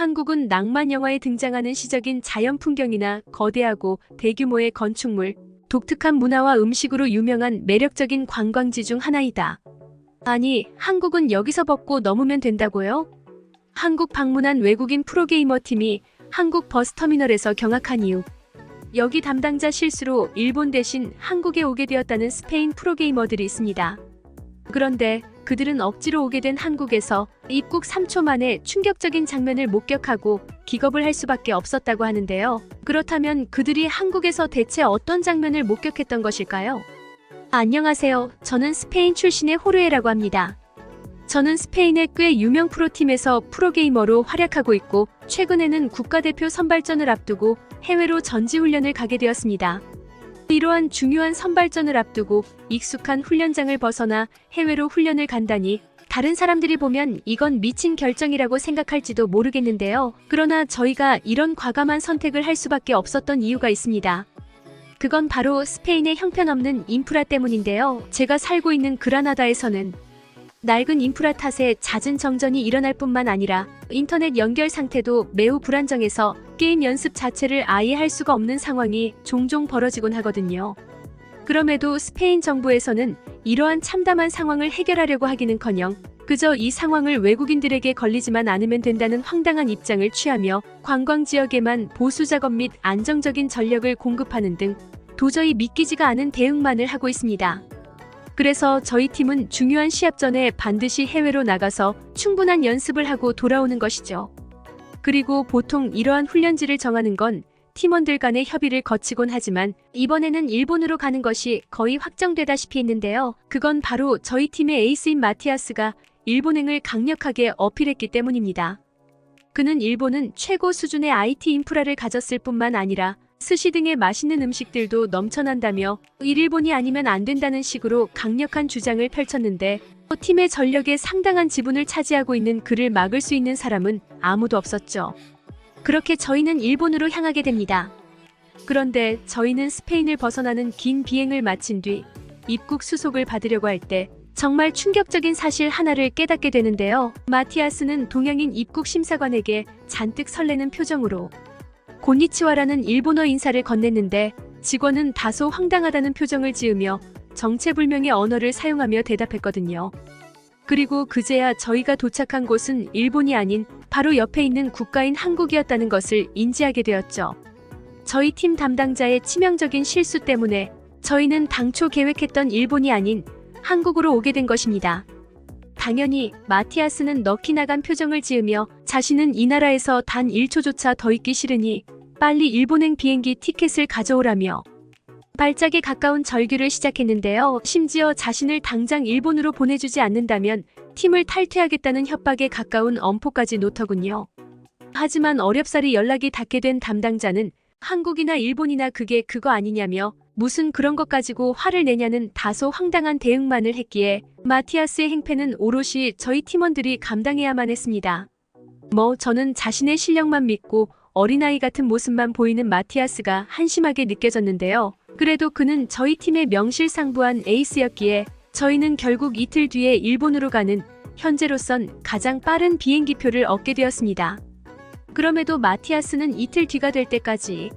한국은 낭만 영화에 등장하는 시적인 자연 풍경이나 거대하고 대규모의 건축물, 독특한 문화와 음식으로 유명한 매력적인 관광지 중 하나이다. 아니, 한국은 여기서 벗고 넘으면 된다고요? 한국 방문한 외국인 프로게이머 팀이 한국 버스터미널에서 경악한 이유. 여기 담당자 실수로 일본 대신 한국에 오게 되었다는 스페인 프로게이머들이 있습니다. 그런데 그들은 억지로 오게 된 한국에서 입국 3초 만에 충격적인 장면을 목격하고 기겁을 할 수밖에 없었다고 하는데요. 그렇다면 그들이 한국에서 대체 어떤 장면을 목격했던 것일까요? 안녕하세요. 저는 스페인 출신의 호르에라고 합니다. 저는 스페인의 꽤 유명 프로팀에서 프로게이머로 활약하고 있고 최근에는 국가대표 선발전을 앞두고 해외로 전지훈련을 가게 되었습니다. 이러한 중요한 선발전을 앞두고 익숙한 훈련장을 벗어나 해외로 훈련을 간다니 다른 사람들이 보면 이건 미친 결정이라고 생각할지도 모르겠는데요. 그러나 저희가 이런 과감한 선택을 할 수밖에 없었던 이유가 있습니다. 그건 바로 스페인의 형편없는 인프라 때문인데요. 제가 살고 있는 그라나다에서는 낡은 인프라 탓에 잦은 정전이 일어날 뿐만 아니라 인터넷 연결 상태도 매우 불안정해서 게임 연습 자체를 아예 할 수가 없는 상황이 종종 벌어지곤 하거든요. 그럼에도 스페인 정부에서는 이러한 참담한 상황을 해결하려고 하기는커녕 그저 이 상황을 외국인들에게 걸리지만 않으면 된다는 황당한 입장을 취하며 관광지역에만 보수 작업 및 안정적인 전력을 공급하는 등 도저히 믿기지가 않은 대응만을 하고 있습니다. 그래서 저희 팀은 중요한 시합 전에 반드시 해외로 나가서 충분한 연습을 하고 돌아오는 것이죠. 그리고 보통 이러한 훈련지를 정하는 건 팀원들 간의 협의를 거치곤 하지만 이번에는 일본으로 가는 것이 거의 확정되다시피 했는데요. 그건 바로 저희 팀의 에이스인 마티아스가 일본행을 강력하게 어필했기 때문입니다. 그는 일본은 최고 수준의 IT 인프라를 가졌을 뿐만 아니라 스시 등의 맛있는 음식들도 넘쳐난다며 일본이 아니면 안 된다는 식으로 강력한 주장을 펼쳤는데 팀의 전력에 상당한 지분을 차지하고 있는 그를 막을 수 있는 사람은 아무도 없었죠. 그렇게 저희는 일본으로 향하게 됩니다. 그런데 저희는 스페인을 벗어나는 긴 비행을 마친 뒤 입국 수속을 받으려고 할 때 정말 충격적인 사실 하나를 깨닫게 되는데요. 마티아스는 동양인 입국 심사관에게 잔뜩 설레는 표정으로 곤니치와라는 일본어 인사를 건넸는데 직원은 다소 황당하다는 표정을 지으며 정체불명의 언어를 사용하며 대답했거든요. 그리고 그제야 저희가 도착한 곳은 일본이 아닌 바로 옆에 있는 국가인 한국이었다는 것을 인지하게 되었죠. 저희 팀 담당자의 치명적인 실수 때문에 저희는 당초 계획했던 일본이 아닌 한국으로 오게 된 것입니다. 당연히 마티아스는 넋이 나간 표정을 지으며 자신은 이 나라에서 단 1초조차 더 있기 싫으니 빨리 일본행 비행기 티켓을 가져오라며 발작에 가까운 절규를 시작했는데요. 심지어 자신을 당장 일본으로 보내주지 않는다면 팀을 탈퇴하겠다는 협박에 가까운 엄포까지 놓더군요. 하지만 어렵사리 연락이 닿게 된 담당자는 한국이나 일본이나 그게 그거 아니냐며 무슨 그런 것 가지고 화를 내냐는 다소 황당한 대응만을 했기에 마티아스의 행패는 오롯이 저희 팀원들이 감당해야만 했습니다. 저는 자신의 실력만 믿고 어린아이 같은 모습만 보이는 마티아스가 한심하게 느껴졌는데요. 그래도 그는 저희 팀의 명실상부한 에이스였기에 저희는 결국 이틀 뒤에 일본으로 가는 현재로선 가장 빠른 비행기표를 얻게 되었습니다. 그럼에도 마티아스는 이틀 뒤가 될 때까지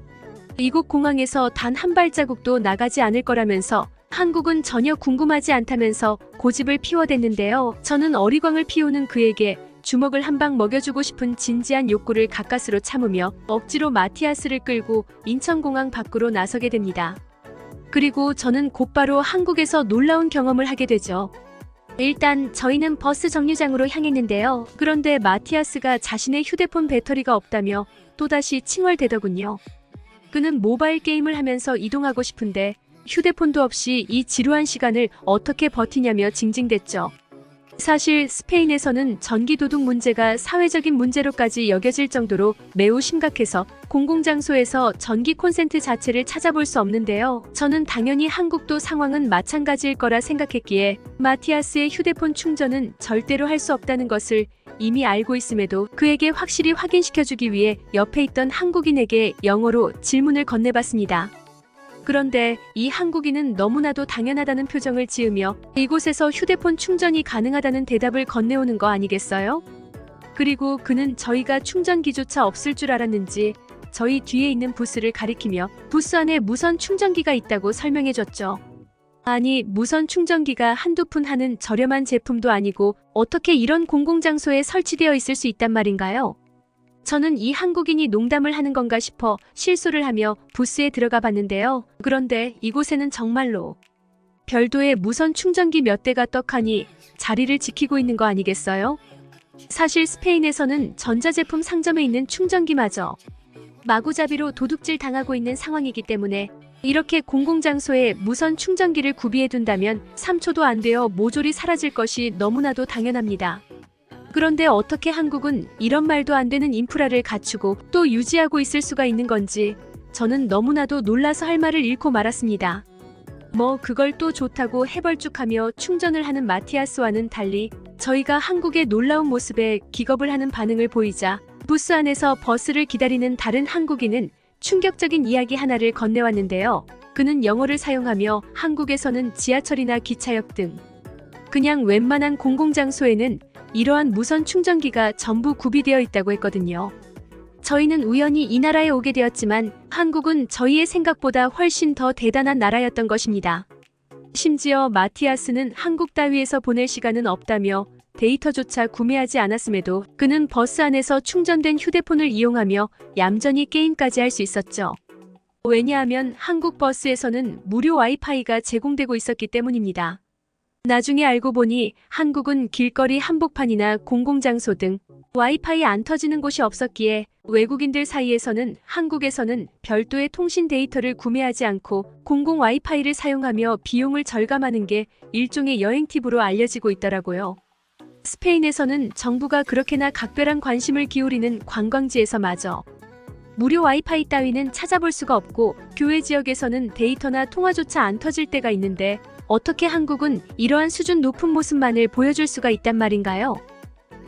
이곳 공항에서 단 한 발자국도 나가지 않을 거라면서 한국은 전혀 궁금하지 않다면서 고집을 피워댔는데요. 저는 어리광을 피우는 그에게 주먹을 한 방 먹여주고 싶은 진지한 욕구를 가까스로 참으며 억지로 마티아스를 끌고 인천공항 밖으로 나서게 됩니다. 그리고 저는 곧바로 한국에서 놀라운 경험을 하게 되죠. 일단 저희는 버스 정류장으로 향했는데요. 그런데 마티아스가 자신의 휴대폰 배터리가 없다며 또다시 칭얼대더군요. 그는 모바일 게임을 하면서 이동하고 싶은데 휴대폰도 없이 이 지루한 시간을 어떻게 버티냐며 징징댔죠. 사실 스페인에서는 전기도둑 문제가 사회적인 문제로까지 여겨질 정도로 매우 심각해서 공공장소에서 전기 콘센트 자체를 찾아볼 수 없는데요. 저는 당연히 한국도 상황은 마찬가지일 거라 생각했기에 마티아스의 휴대폰 충전은 절대로 할 수 없다는 것을 이미 알고 있음에도 그에게 확실히 확인시켜주기 위해 옆에 있던 한국인에게 영어로 질문을 건네봤습니다. 그런데 이 한국인은 너무나도 당연하다는 표정을 지으며 이곳에서 휴대폰 충전이 가능하다는 대답을 건네오는 거 아니겠어요? 그리고 그는 저희가 충전기조차 없을 줄 알았는지 저희 뒤에 있는 부스를 가리키며 부스 안에 무선 충전기가 있다고 설명해줬죠. 아니, 무선 충전기가 한두 푼 하는 저렴한 제품도 아니고 어떻게 이런 공공장소에 설치되어 있을 수 있단 말인가요? 저는 이 한국인이 농담을 하는 건가 싶어 실소를 하며 부스에 들어가 봤는데요. 그런데 이곳에는 정말로 별도의 무선 충전기 몇 대가 떡하니 자리를 지키고 있는 거 아니겠어요? 사실 스페인에서는 전자제품 상점에 있는 충전기마저 마구잡이로 도둑질 당하고 있는 상황이기 때문에 이렇게 공공장소에 무선 충전기를 구비해둔다면 3초도 안 되어 모조리 사라질 것이 너무나도 당연합니다. 그런데 어떻게 한국은 이런 말도 안 되는 인프라를 갖추고 또 유지하고 있을 수가 있는 건지 저는 너무나도 놀라서 할 말을 잃고 말았습니다. 뭐 그걸 또 좋다고 해벌쭉하며 충전을 하는 마티아스와는 달리 저희가 한국의 놀라운 모습에 기겁을 하는 반응을 보이자 부스 안에서 버스를 기다리는 다른 한국인은 충격적인 이야기 하나를 건네왔는데요. 그는 영어를 사용하며 한국에서는 지하철이나 기차역 등 그냥 웬만한 공공장소에는 이러한 무선 충전기가 전부 구비되어 있다고 했거든요. 저희는 우연히 이 나라에 오게 되었지만 한국은 저희의 생각보다 훨씬 더 대단한 나라였던 것입니다. 심지어 마티아스는 한국 따위에서 보낼 시간은 없다며 데이터조차 구매하지 않았음에도 그는 버스 안에서 충전된 휴대폰을 이용하며 얌전히 게임까지 할 수 있었죠. 왜냐하면 한국 버스에서는 무료 와이파이가 제공되고 있었기 때문입니다. 나중에 알고 보니 한국은 길거리 한복판이나 공공장소 등 와이파이 안 터지는 곳이 없었기에 외국인들 사이에서는 한국에서는 별도의 통신 데이터를 구매하지 않고 공공 와이파이를 사용하며 비용을 절감하는 게 일종의 여행 팁으로 알려지고 있더라고요. 스페인에서는 정부가 그렇게나 각별한 관심을 기울이는 관광지에서마저 무료 와이파이 따위는 찾아볼 수가 없고 교외 지역에서는 데이터나 통화조차 안 터질 때가 있는데 어떻게 한국은 이러한 수준 높은 모습만을 보여줄 수가 있단 말인가요?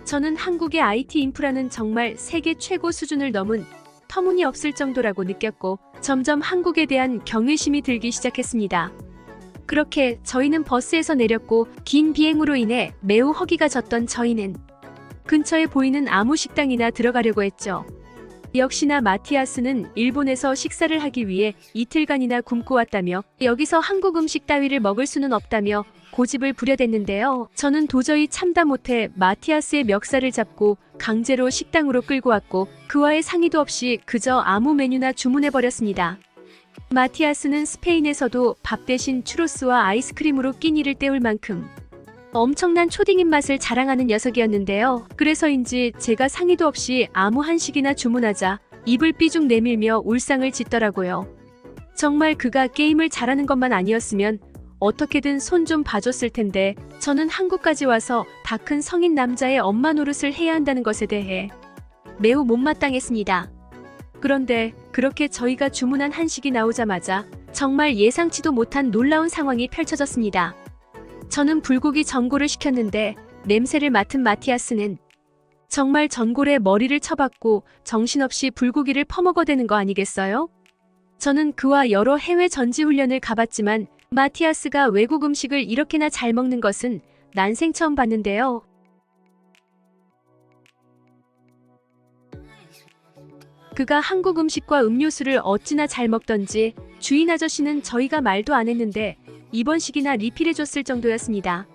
저는 한국의 IT 인프라는 정말 세계 최고 수준을 넘은 터무니없을 정도라고 느꼈고 점점 한국에 대한 경외심이 들기 시작했습니다. 그렇게 저희는 버스에서 내렸고 긴 비행으로 인해 매우 허기가 졌던 저희는 근처에 보이는 아무 식당이나 들어가려고 했죠. 역시나 마티아스는 일본에서 식사를 하기 위해 이틀간이나 굶고 왔다며 여기서 한국 음식 따위를 먹을 수는 없다며 고집을 부려댔는데요. 저는 도저히 참다 못해 마티아스의 멱살을 잡고 강제로 식당으로 끌고 왔고 그와의 상의도 없이 그저 아무 메뉴나 주문해버렸습니다. 마티아스는 스페인에서도 밥 대신 추로스와 아이스크림으로 끼니를 때울 만큼 엄청난 초딩 입맛을 자랑하는 녀석이었는데요. 그래서인지 제가 상의도 없이 아무 한식이나 주문하자 입을 삐죽 내밀며 울상을 짓더라고요. 정말 그가 게임을 잘하는 것만 아니었으면 어떻게든 손 좀 봐줬을 텐데 저는 한국까지 와서 다 큰 성인 남자의 엄마 노릇을 해야 한다는 것에 대해 매우 못마땅했습니다. 그런데 그렇게 저희가 주문한 한식이 나오자마자 정말 예상치도 못한 놀라운 상황이 펼쳐졌습니다. 저는 불고기 전골을 시켰는데 냄새를 맡은 마티아스는 정말 전골에 머리를 쳐박고 정신없이 불고기를 퍼먹어대는 거 아니겠어요? 저는 그와 여러 해외 전지훈련을 가봤지만 마티아스가 외국 음식을 이렇게나 잘 먹는 것은 난생 처음 봤는데요. 그가 한국 음식과 음료수를 어찌나 잘 먹던지 주인 아저씨는 저희가 말도 안 했는데 입원식이나 리필해줬을 정도였습니다.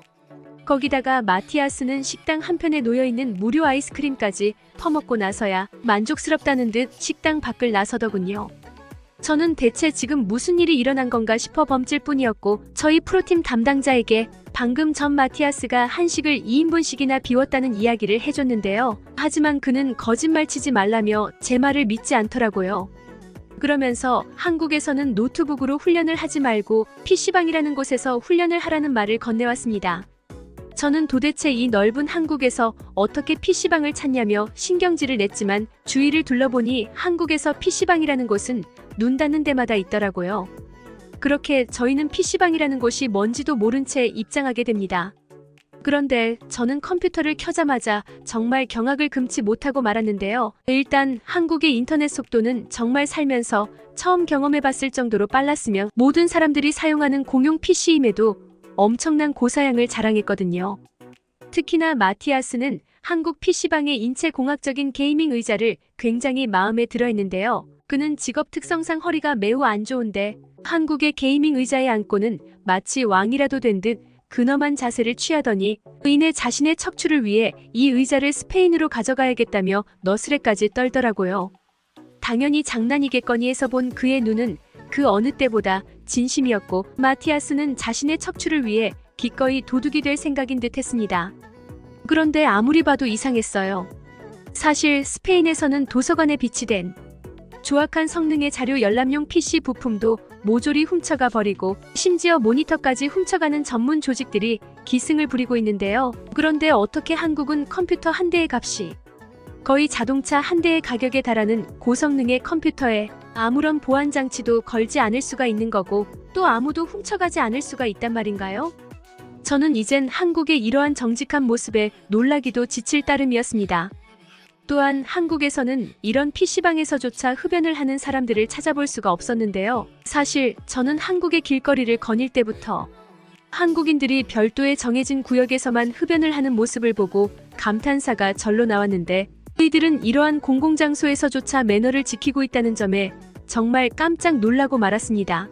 거기다가 마티아스는 식당 한편에 놓여있는 무료 아이스크림까지 퍼먹고 나서야 만족스럽다는 듯 식당 밖을 나서더군요. 저는 대체 지금 무슨 일이 일어난 건가 싶어 범찔 뿐이었고 저희 프로팀 담당자에게 방금 전 마티아스가 한식을 2인분씩이나 비웠다는 이야기를 해줬는데요. 하지만 그는 거짓말 치지 말라며 제 말을 믿지 않더라고요. 그러면서 한국에서는 노트북으로 훈련을 하지 말고 PC방이라는 곳에서 훈련을 하라는 말을 건네왔습니다. 저는 도대체 이 넓은 한국에서 어떻게 PC방을 찾냐며 신경질을 냈지만 주위를 둘러보니 한국에서 PC방이라는 곳은 눈 닿는 데마다 있더라고요. 그렇게 저희는 PC방이라는 곳이 뭔지도 모른 채 입장하게 됩니다. 그런데 저는 컴퓨터를 켜자마자 정말 경악을 금치 못하고 말았는데요. 일단 한국의 인터넷 속도는 정말 살면서 처음 경험해봤을 정도로 빨랐으며 모든 사람들이 사용하는 공용 PC임에도 엄청난 고사양을 자랑했거든요. 특히나 마티아스는 한국 PC방의 인체공학적인 게이밍 의자를 굉장히 마음에 들어했는데요. 그는 직업 특성상 허리가 매우 안 좋은데 한국의 게이밍 의자에 앉고는 마치 왕이라도 된 듯 근엄한 자세를 취하더니 의인의 자신의 척추를 위해 이 의자를 스페인으로 가져가야겠다며 너스레까지 떨더라고요. 당연히 장난이겠거니 해서 본 그의 눈은 그 어느 때보다 진심이었고 마티아스는 자신의 척추를 위해 기꺼이 도둑이 될 생각인 듯 했습니다. 그런데 아무리 봐도 이상했어요. 사실 스페인에서는 도서관에 비치된 조악한 성능의 자료 열람용 PC 부품도 모조리 훔쳐가 버리고 심지어 모니터까지 훔쳐가는 전문 조직들이 기승을 부리고 있는데요. 그런데 어떻게 한국은 컴퓨터 한 대의 값이 거의 자동차 한 대의 가격에 달하는 고성능의 컴퓨터에 아무런 보안 장치도 걸지 않을 수가 있는 거고 또 아무도 훔쳐가지 않을 수가 있단 말인가요? 저는 이젠 한국의 이러한 정직한 모습에 놀라기도 지칠 따름이었습니다. 또한 한국에서는 이런 PC방에서조차 흡연을 하는 사람들을 찾아볼 수가 없었는데요. 사실 저는 한국의 길거리를 거닐 때부터 한국인들이 별도의 정해진 구역에서만 흡연을 하는 모습을 보고 감탄사가 절로 나왔는데 이들은 이러한 공공장소에서조차 매너를 지키고 있다는 점에 정말 깜짝 놀라고 말았습니다.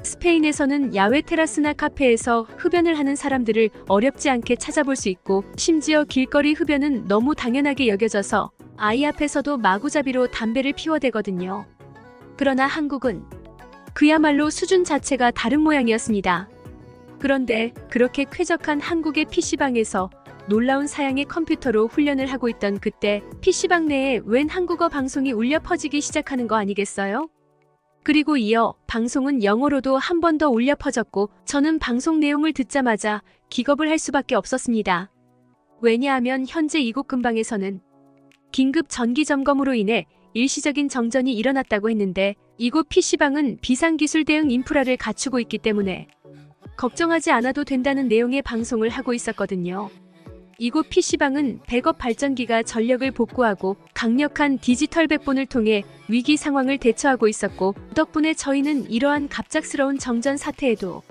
스페인에서는 야외 테라스나 카페에서 흡연을 하는 사람들을 어렵지 않게 찾아볼 수 있고 심지어 길거리 흡연은 너무 당연하게 여겨져서 아이 앞에서도 마구잡이로 담배를 피워대거든요. 그러나 한국은 그야말로 수준 자체가 다른 모양이었습니다. 그런데 그렇게 쾌적한 한국의 PC방에서 놀라운 사양의 컴퓨터로 훈련을 하고 있던 그때 PC방 내에 웬 한국어 방송이 울려 퍼지기 시작하는 거 아니겠어요? 그리고 이어 방송은 영어로도 한 번 더 울려 퍼졌고 저는 방송 내용을 듣자마자 기겁을 할 수밖에 없었습니다. 왜냐하면 현재 이곳 근방에서는 긴급 전기 점검으로 인해 일시적인 정전이 일어났다고 했는데 이곳 PC방은 비상기술 대응 인프라를 갖추고 있기 때문에 걱정하지 않아도 된다는 내용의 방송을 하고 있었거든요. 이곳 PC방은 백업 발전기가 전력을 복구하고 강력한 디지털 백본을 통해 위기 상황을 대처하고 있었고 덕분에 저희는 이러한 갑작스러운 정전 사태에도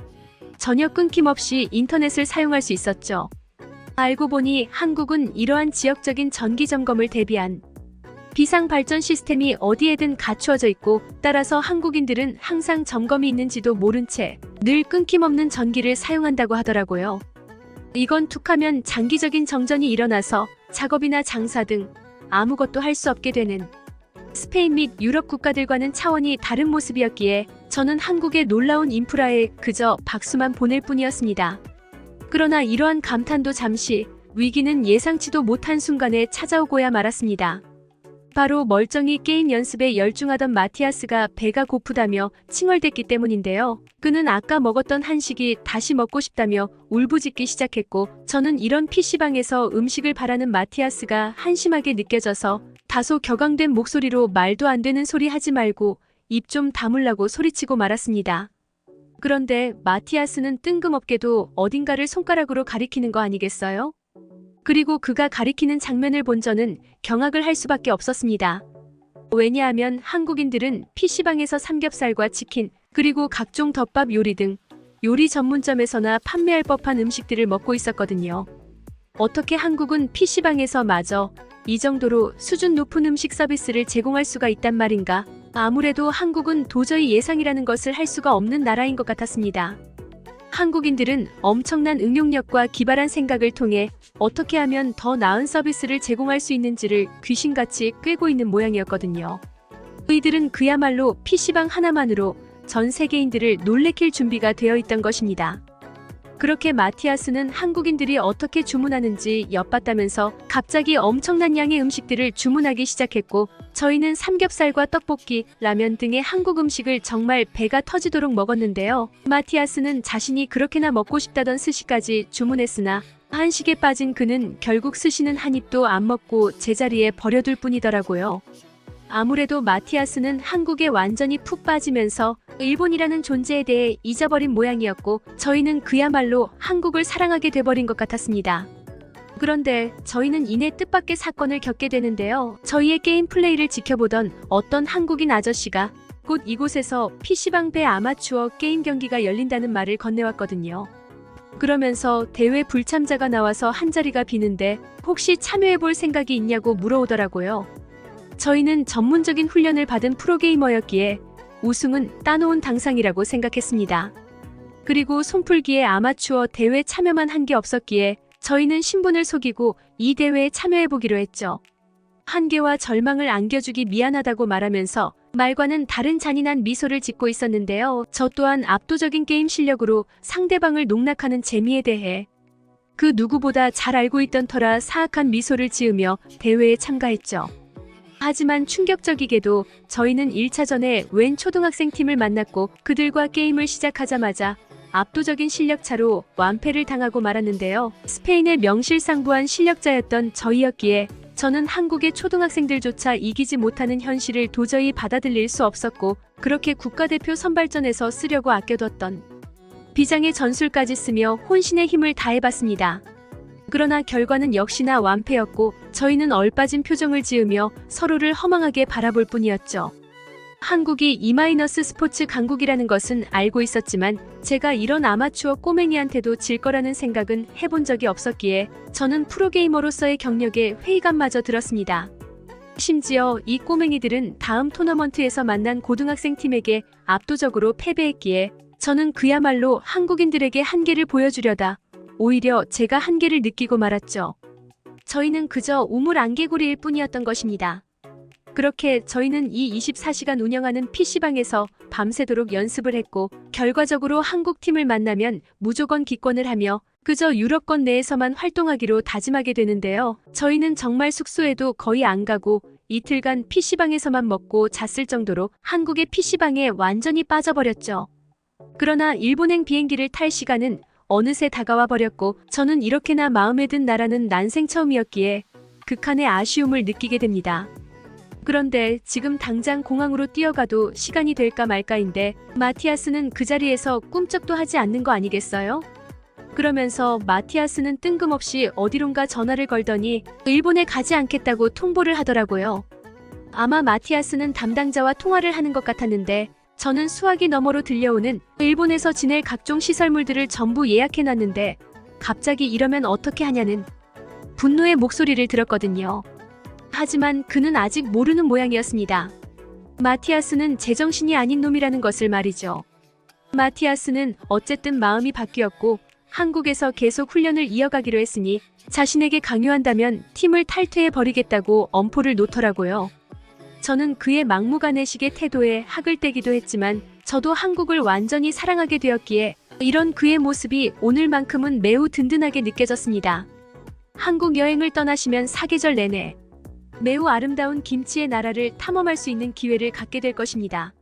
전혀 끊김없이 인터넷을 사용할 수 있었죠. 알고 보니 한국은 이러한 지역적인 전기 점검을 대비한 비상 발전 시스템이 어디에든 갖추어져 있고 따라서 한국인들은 항상 점검이 있는지도 모른 채 늘 끊김없는 전기를 사용한다고 하더라고요. 이건 툭하면 장기적인 정전이 일어나서 작업이나 장사 등 아무것도 할 수 없게 되는 스페인 및 유럽 국가들과는 차원이 다른 모습이었기에 저는 한국의 놀라운 인프라에 그저 박수만 보낼 뿐이었습니다. 그러나 이러한 감탄도 잠시, 위기는 예상치도 못한 순간에 찾아오고야 말았습니다. 바로 멀쩡히 게임 연습에 열중하던 마티아스가 배가 고프다며 칭얼댔기 때문인데요. 그는 아까 먹었던 한식이 다시 먹고 싶다며 울부짖기 시작했고 저는 이런 PC방에서 음식을 바라는 마티아스가 한심하게 느껴져서 다소 격앙된 목소리로 말도 안 되는 소리 하지 말고 입 좀 다물라고 소리치고 말았습니다. 그런데 마티아스는 뜬금없게도 어딘가를 손가락으로 가리키는 거 아니겠어요? 그리고 그가 가리키는 장면을 본 저는 경악을 할 수밖에 없었습니다. 왜냐하면 한국인들은 PC방에서 삼겹살과 치킨, 그리고 각종 덮밥 요리 등 요리 전문점에서나 판매할 법한 음식들을 먹고 있었거든요. 어떻게 한국은 PC방에서 마저 이 정도로 수준 높은 음식 서비스를 제공할 수가 있단 말인가? 아무래도 한국은 도저히 예상이라는 것을 할 수가 없는 나라인 것 같았습니다. 한국인들은 엄청난 응용력과 기발한 생각을 통해 어떻게 하면 더 나은 서비스를 제공할 수 있는지를 귀신같이 꿰고 있는 모양이었거든요. 이들은 그야말로 PC방 하나만으로 전 세계인들을 놀래킬 준비가 되어 있던 것입니다. 그렇게 마티아스는 한국인들이 어떻게 주문하는지 엿봤다면서 갑자기 엄청난 양의 음식들을 주문하기 시작했고 저희는 삼겹살과 떡볶이, 라면 등의 한국 음식을 정말 배가 터지도록 먹었는데요. 마티아스는 자신이 그렇게나 먹고 싶다던 스시까지 주문했으나 한식에 빠진 그는 결국 스시는 한 입도 안 먹고 제자리에 버려둘 뿐이더라고요. 아무래도 마티아스는 한국에 완전히 푹 빠지면서 일본이라는 존재에 대해 잊어버린 모양이었고 저희는 그야말로 한국을 사랑하게 돼버린 것 같았습니다. 그런데 저희는 이내 뜻밖의 사건을 겪게 되는데요. 저희의 게임 플레이를 지켜보던 어떤 한국인 아저씨가 곧 이곳에서 PC방 배 아마추어 게임 경기가 열린다는 말을 건네왔거든요. 그러면서 대회 불참자가 나와서 한자리가 비는데 혹시 참여해볼 생각이 있냐고 물어오더라고요. 저희는 전문적인 훈련을 받은 프로게이머였기에 우승은 따놓은 당상이라고 생각했습니다. 그리고 손풀기에 아마추어 대회 참여만 한 게 없었기에 저희는 신분을 속이고 이 대회에 참여해보기로 했죠. 한계와 절망을 안겨주기 미안하다고 말하면서 말과는 다른 잔인한 미소를 짓고 있었는데요. 저 또한 압도적인 게임 실력으로 상대방을 농락하는 재미에 대해 그 누구보다 잘 알고 있던 터라 사악한 미소를 지으며 대회에 참가했죠. 하지만 충격적이게도 저희는 1차전에 웬 초등학생 팀을 만났고 그들과 게임을 시작하자마자 압도적인 실력차로 완패를 당하고 말았는데요. 스페인의 명실상부한 실력자였던 저희였기에 저는 한국의 초등학생들조차 이기지 못하는 현실을 도저히 받아들일 수 없었고 그렇게 국가대표 선발전에서 쓰려고 아껴뒀던 비장의 전술까지 쓰며 혼신의 힘을 다해봤습니다. 그러나 결과는 역시나 완패였고 저희는 얼빠진 표정을 지으며 서로를 허망하게 바라볼 뿐이었죠. 한국이 E-스포츠 강국이라는 것은 알고 있었지만 제가 이런 아마추어 꼬맹이한테도 질 거라는 생각은 해본 적이 없었기에 저는 프로게이머로서의 경력에 회의감마저 들었습니다. 심지어 이 꼬맹이들은 다음 토너먼트에서 만난 고등학생 팀에게 압도적으로 패배했기에 저는 그야말로 한국인들에게 한계를 보여주려다 오히려 제가 한계를 느끼고 말았죠. 저희는 그저 우물 안개구리일 뿐이었던 것입니다. 그렇게 저희는 이 24시간 운영하는 PC방에서 밤새도록 연습을 했고 결과적으로 한국팀을 만나면 무조건 기권을 하며 그저 유럽권 내에서만 활동하기로 다짐하게 되는데요. 저희는 정말 숙소에도 거의 안 가고 이틀간 PC방에서만 먹고 잤을 정도로 한국의 PC방에 완전히 빠져버렸죠. 그러나 일본행 비행기를 탈 시간은 어느새 다가와 버렸고 저는 이렇게나 마음에 든 나라는 난생 처음이었기에 극한의 아쉬움을 느끼게 됩니다. 그런데 지금 당장 공항으로 뛰어가도 시간이 될까 말까인데 마티아스는 그 자리에서 꿈쩍도 하지 않는 거 아니겠어요? 그러면서 마티아스는 뜬금없이 어디론가 전화를 걸더니 일본에 가지 않겠다고 통보를 하더라고요. 아마 마티아스는 담당자와 통화를 하는 것 같았는데 저는 수화기 너머로 들려오는 일본에서 지낼 각종 시설물들을 전부 예약해놨는데 갑자기 이러면 어떻게 하냐는 분노의 목소리를 들었거든요. 하지만 그는 아직 모르는 모양이었습니다. 마티아스는 제정신이 아닌 놈이라는 것을 말이죠. 마티아스는 어쨌든 마음이 바뀌었고 한국에서 계속 훈련을 이어가기로 했으니 자신에게 강요한다면 팀을 탈퇴해버리겠다고 엄포를 놓더라고요. 저는 그의 막무가내식의 태도에 학을 떼기도 했지만 저도 한국을 완전히 사랑하게 되었기에 이런 그의 모습이 오늘만큼은 매우 든든하게 느껴졌습니다. 한국 여행을 떠나시면 사계절 내내 매우 아름다운 김치의 나라를 탐험할 수 있는 기회를 갖게 될 것입니다.